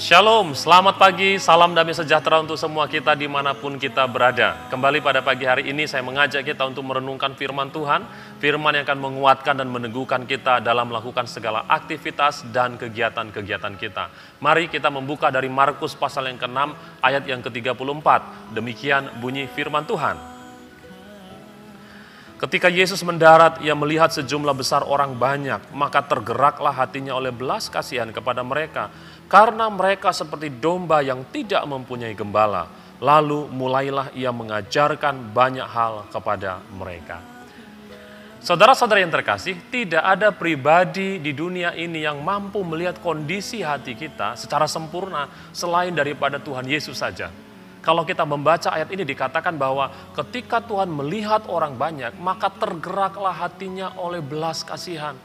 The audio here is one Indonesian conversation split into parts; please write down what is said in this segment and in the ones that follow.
Shalom, selamat pagi, salam damai sejahtera untuk semua kita dimanapun kita berada. Kembali pada pagi hari ini saya mengajak kita untuk merenungkan firman Tuhan. Firman yang akan menguatkan dan meneguhkan kita dalam melakukan segala aktivitas dan kegiatan-kegiatan kita. Mari kita membuka dari Markus pasal yang ke-6 ayat yang ke-34. Demikian bunyi firman Tuhan. Ketika Yesus mendarat, ia melihat sejumlah besar orang banyak, maka tergeraklah hatinya oleh belas kasihan kepada mereka, karena mereka seperti domba yang tidak mempunyai gembala. Lalu mulailah ia mengajarkan banyak hal kepada mereka. Saudara-saudara yang terkasih, tidak ada pribadi di dunia ini yang mampu melihat kondisi hati kita secara sempurna selain daripada Tuhan Yesus saja. Kalau kita membaca ayat ini dikatakan bahwa ketika Tuhan melihat orang banyak, maka tergeraklah hatinya oleh belas kasihan.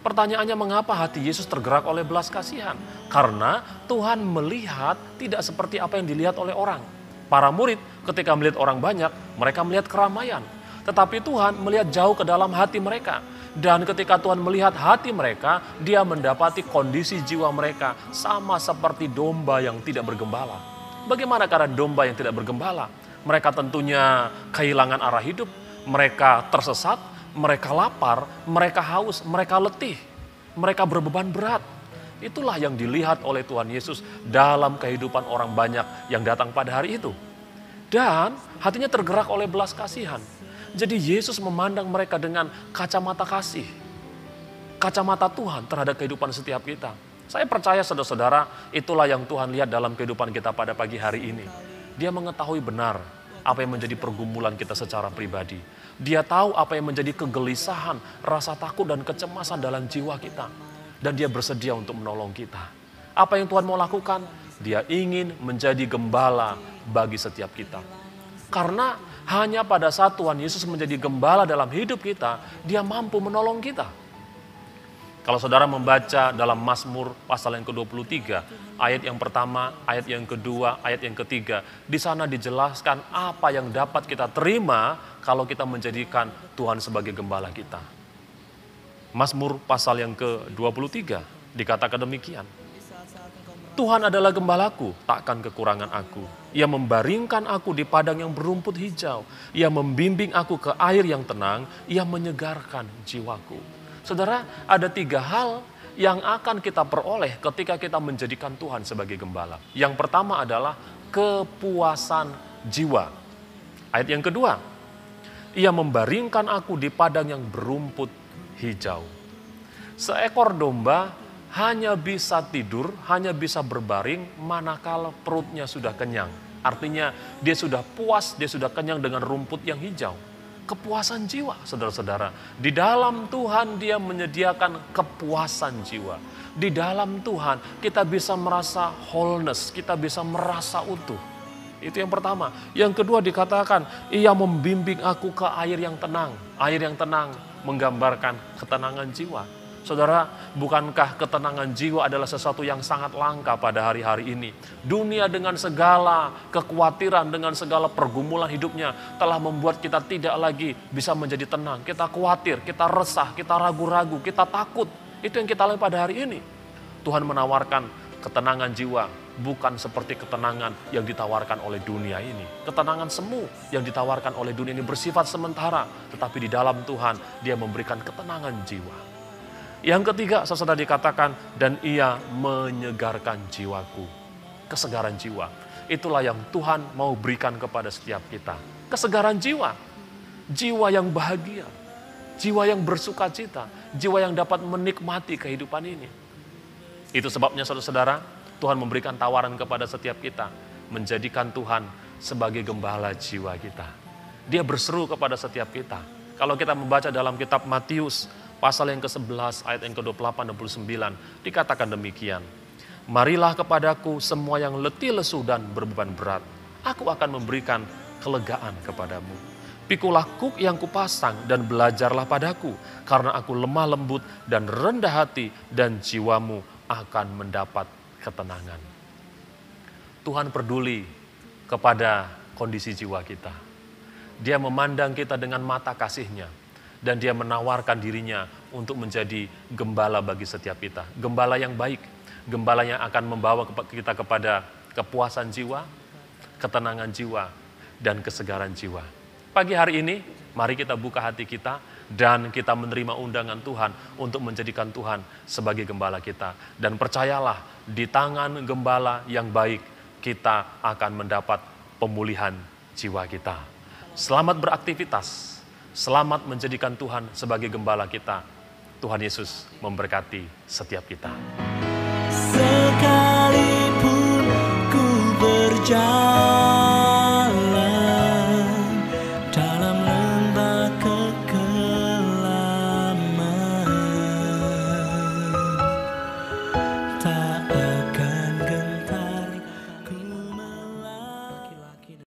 Pertanyaannya, mengapa hati Yesus tergerak oleh belas kasihan? Karena Tuhan melihat tidak seperti apa yang dilihat oleh orang. Para murid ketika melihat orang banyak, mereka melihat keramaian. Tetapi Tuhan melihat jauh ke dalam hati mereka. Dan ketika Tuhan melihat hati mereka, dia mendapati kondisi jiwa mereka sama seperti domba yang tidak bergembala. Bagaimana keadaan domba yang tidak bergembala? Mereka tentunya kehilangan arah hidup, mereka tersesat, mereka lapar, mereka haus, mereka letih, mereka berbeban berat. Itulah yang dilihat oleh Tuhan Yesus dalam kehidupan orang banyak yang datang pada hari itu. Dan hatinya tergerak oleh belas kasihan. Jadi Yesus memandang mereka dengan kacamata kasih, kacamata Tuhan terhadap kehidupan setiap kita. Saya percaya saudara-saudara, itulah yang Tuhan lihat dalam kehidupan kita pada pagi hari ini. Dia mengetahui benar apa yang menjadi pergumulan kita secara pribadi. Dia tahu apa yang menjadi kegelisahan, rasa takut dan kecemasan dalam jiwa kita. Dan dia bersedia untuk menolong kita. Apa yang Tuhan mau lakukan? Dia ingin menjadi gembala bagi setiap kita. Karena hanya pada saat Tuhan Yesus menjadi gembala dalam hidup kita, dia mampu menolong kita. Kalau saudara membaca dalam Mazmur pasal yang ke-23, ayat yang pertama, ayat yang kedua, ayat yang ketiga, di sana dijelaskan apa yang dapat kita terima kalau kita menjadikan Tuhan sebagai gembala kita. Mazmur pasal yang ke-23 dikatakan demikian. Tuhan adalah gembalaku, takkan kekurangan aku. Ia membaringkan aku di padang yang berumput hijau. Ia membimbing aku ke air yang tenang, ia menyegarkan jiwaku. Saudara, ada 3 hal yang akan kita peroleh ketika kita menjadikan Tuhan sebagai gembala. Yang pertama adalah kepuasan jiwa. Ayat yang kedua, ia membaringkan aku di padang yang berumput hijau. Seekor domba hanya bisa tidur, hanya bisa berbaring manakala perutnya sudah kenyang. Artinya dia sudah puas, dia sudah kenyang dengan rumput yang hijau. Kepuasan jiwa, saudara-saudara. Di dalam Tuhan dia menyediakan kepuasan jiwa. Di dalam Tuhan kita bisa merasa wholeness, kita bisa merasa utuh. Itu yang pertama. Yang kedua dikatakan, ia membimbing aku ke air yang tenang. Air yang tenang menggambarkan ketenangan jiwa. Saudara, bukankah ketenangan jiwa adalah sesuatu yang sangat langka pada hari-hari ini? Dunia dengan segala kekhawatiran, dengan segala pergumulan hidupnya telah membuat kita tidak lagi bisa menjadi tenang. Kita khawatir, kita resah, kita ragu-ragu, kita takut. Itu yang kita lihat pada hari ini. Tuhan menawarkan ketenangan jiwa, bukan seperti ketenangan yang ditawarkan oleh dunia ini. Ketenangan semu yang ditawarkan oleh dunia ini bersifat sementara, tetapi di dalam Tuhan dia memberikan ketenangan jiwa. Yang ketiga, saudara dikatakan, dan ia menyegarkan jiwaku. Kesegaran jiwa. Itulah yang Tuhan mau berikan kepada setiap kita. Kesegaran jiwa. Jiwa yang bahagia. Jiwa yang bersuka cita. Jiwa yang dapat menikmati kehidupan ini. Itu sebabnya saudara-saudara, Tuhan memberikan tawaran kepada setiap kita. Menjadikan Tuhan sebagai gembala jiwa kita. Dia berseru kepada setiap kita. Kalau kita membaca dalam kitab Matius, pasal yang ke-11 ayat yang ke-28 dan 29 dikatakan demikian. Marilah kepadaku semua yang letih lesu dan berbeban berat. Aku akan memberikan kelegaan kepadamu. Pikulah kuk yang kupasang dan belajarlah padaku. Karena aku lemah lembut dan rendah hati dan jiwamu akan mendapat ketenangan. Tuhan peduli kepada kondisi jiwa kita. Dia memandang kita dengan mata kasih-Nya. Dan dia menawarkan dirinya untuk menjadi gembala bagi setiap kita. Gembala yang baik. Gembala yang akan membawa kita kepada kepuasan jiwa, ketenangan jiwa, dan kesegaran jiwa. Pagi hari ini, mari kita buka hati kita dan kita menerima undangan Tuhan untuk menjadikan Tuhan sebagai gembala kita. Dan percayalah, di tangan gembala yang baik, kita akan mendapat pemulihan jiwa kita. Selamat beraktivitas, selamat menjadikan Tuhan sebagai gembala kita. Tuhan Yesus memberkati setiap kita.